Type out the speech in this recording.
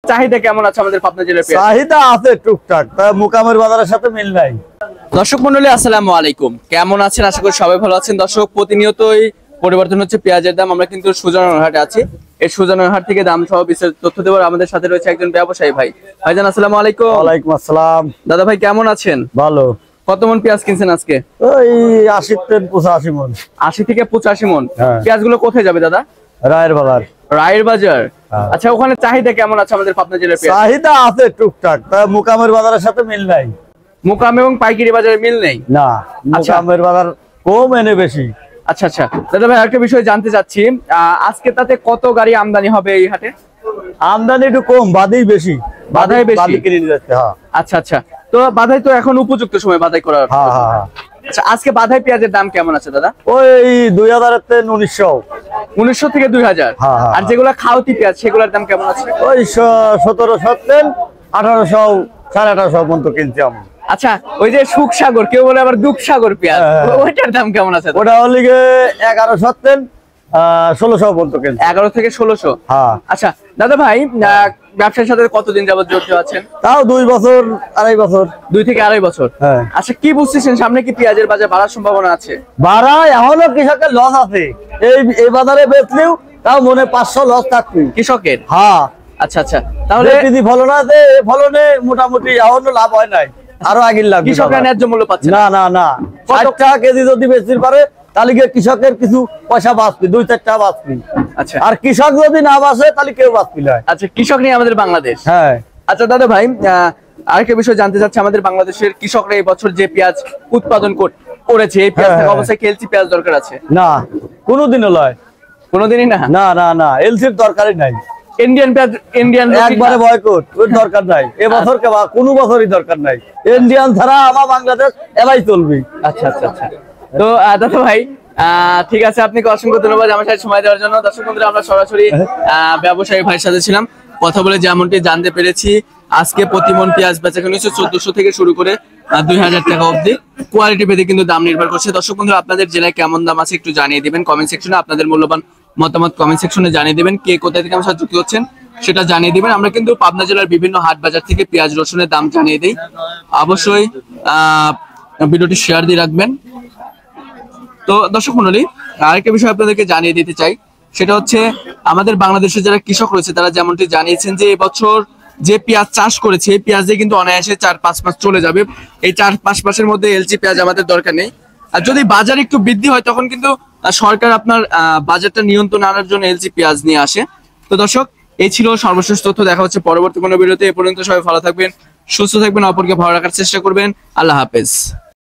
চাহিদা কেমন আছে আমাদের পাবনা জেলার পেঁয়াজ? চাহিদা আছে টুকটাক, তা মোকামের বাজারের সাথে মিল নাই। দর্শক মন্ডলী আসসালামু আলাইকুম, কেমন আছেন? আশা করি সবাই ভালো আছেন। দর্শক, প্রতিনিয়তই পরিবর্তন হচ্ছে পেঁয়াজের দাম। আমরা কিন্তু সুজনের হাটে আছি। এই সুজনের হাট থেকে দাম সহ বিস্তারিত তথ্য দেওয়ার আমাদের সাথে রয়েছে একজন ব্যবসায়ী ভাই। ভাইজান আসসালামু আলাইকুম। ওয়ালাইকুম আসসালাম। দাদা ভাই কেমন আছেন? ভালো। কত মন পেঁয়াজ কিনছেন আজকে? ওই 80 থেকে 85 মন। 80 থেকে 85 মন। হ্যাঁ। পেঁয়াজ গুলো কোথায় যাবে দাদা? রায়ের বাজার। রায়ের বাজার। হ্যাঁ। আচ্ছা, ওখানে চাহিদা কেমন আছে আমাদের পাবনা জেলার পেঁয়াজ? চাহিদা আছে টুকটাক, তা মোকামের বাজারের সাথে মিল নাই। মুকাম এবং পাইকারি বাজারে মিল নেই না, মোকামের বাজার কম এনে বেশি। আচ্ছা আচ্ছা দাদা ভাই, একটা বিষয় জানতে চাচ্ছি, আজকে তাতে কত গাড়ি আমদানি হবে এই হাটে? আমদানি একটু কম, বাদাই বেশি। বাদাই বেশি। বাদাই কিনে নিয়ে যাচ্ছে। হ্যাঁ আচ্ছা আচ্ছা, তো বাধাই তো এখন উপযুক্ত সময় বাধাই করার। হ্যাঁ হ্যাঁ। আচ্ছা, আজকে বাধাই পেঁয়াজের দাম কেমন আছে দাদা? ওই 2000 থেকে 1900। 1900 থেকে 2000। হ্যাঁ, হ্যাঁ। আর যেগুলো খাওয়াতি পেঁয়াজ সেগুলোর দাম কেমন আছে? ওই 1700 থেকে 1800, 1850 পর্যন্ত কিনছি আমি। আচ্ছা, ওই যে সুখসাগর, কেউ বলে আবার দুঃখসাগর পেঁয়াজ, হ্যাঁ। ওইটার দাম কেমন আছে? ওটা হলে 1100 থেকে 1600 পর্যন্ত কিনছি। 11 থেকে 1600। হ্যাঁ। আচ্ছা দাদা ভাই, ব্যবসার সাথে কতদিন যাবত জড়িত আছেন? তাও 2 বছর, 2.5 বছর। 2 থেকে 2.5 বছর। হ্যাঁ। আচ্ছা, কি বুঝতেছেন সামনে কি পেঁয়াজের বাজার বাড়ার সম্ভাবনা আছে? বাড়ায় এখনো কৃষকের লস আছে। এই বাজারে বেচলেও তাও মনে 500 লস থাকবে কৃষকের। হ্যাঁ। আচ্ছা আচ্ছা, তাহলে যদি ফলন আছে, ফলনে মোটামুটি এখনো লাভ হয় নাই, আরো আগের লাভ। কৃষকরা ন্যায্য মূল্য পাচ্ছে না না না। 60 টাকা কেজি যদি বেচতে পারে তাহলে কৃষকের কিছু পয়সা বাঁচবে, 2-4 টাকা বাঁচবে। আচ্ছা। আর কৃষক যদি না বাঁচে তাহলে কেউ বাঁচবে না। আচ্ছা, কৃষক নিয়ে আমাদের বাংলাদেশ। হ্যাঁ। আচ্ছা দাদা ভাই, আরেকটা বিষয় জানতে চাচ্ছি, আমাদের বাংলাদেশের কৃষকরা এই বছর যে পেঁয়াজ উৎপাদন করেছে, এই পেঁয়াজ হ্যাঁ, অবস্থায় এলসি পেঁয়াজ দরকার আছে? না, কোনোদিনও লয়। কোনোদিনই না। না না না, এলসির দরকারই নাই। ইন্ডিয়ান পেঁয়াজ, ইন্ডিয়ান একবারে বয়কট, ওর দরকার নাই। এবছর কোনো বছরই দরকার নাই। ইন্ডিয়ান ছাড়া আমার বাংলাদেশ এলাই চলবে। আচ্ছা আচ্ছা আচ্ছা, তো দাদা ভাই ঠিক আছে, আপনাকে অসংখ্য ধন্যবাদ আমার সাথে সময় দেওয়ার জন্য। দর্শক বন্ধুরা, আমরা সরাসরি ব্যবসায়ী ভাইয়ের সাথে ছিলাম, কথা বলে যেমনটি জানতে পেরেছি আজকে প্রতি মন পেঁয়াজ বেচা কিনা 1400 থেকে শুরু করে 2000 টাকা অবধি। কোয়ালিটি ভেদে কিন্তু দাম নির্ভর করছে। দর্শক বন্ধুরা, আপনাদের জেলায় কেমন দাম আছে একটু জানিয়ে দিবেন কমেন্ট সেকশনে। আপনাদের মূল্যবান মতামত কমেন্ট সেকশনে জানিয়ে দিবেন। কে কোথায় থেকে আমার সাথে যুক্ত হচ্ছেন সেটা জানিয়ে দিবেন। আমরা কিন্তু পাবনা জেলার বিভিন্ন হাট বাজার থেকে পেঁয়াজ রসুনের দাম জানিয়ে দিই। অবশ্যই ভিডিওটি শেয়ার দিয়ে রাখবেন। তো দর্শক মণ্ডলী, আরেকটা বিষয় আপনাদেরকে জানিয়ে দিতে চাই, সেটা হচ্ছে আমাদের বাংলাদেশে যারা কৃষক রয়েছে তারা যেমনটি জানিয়েছেন যে এবছর যে পেঁয়াজ চাষ করেছে এই পেঁয়াজ দিয়ে কিন্তু অনায়াসে 4-5 মাস চলে যাবে। এই 4-5 মাসের মধ্যে এলসি পেঁয়াজ আমাদের দরকার নেই। আর যদি বাজার একটু বৃদ্ধি হয় তখন কিন্তু সরকার আপনার বাজারটা নিয়ন্ত্রণ আনার জন্য এলসি পেঁয়াজ নিয়ে আসে। তো দর্শক, এই ছিল সর্বশেষ তথ্য। দেখা হচ্ছে পরবর্তী কোনো ভিডিওতে। এ পর্যন্ত সবাই ভালো থাকবেন, সুস্থ থাকবেন, অপরকে ভালো রাখার চেষ্টা করবেন। আল্লাহ হাফেজ।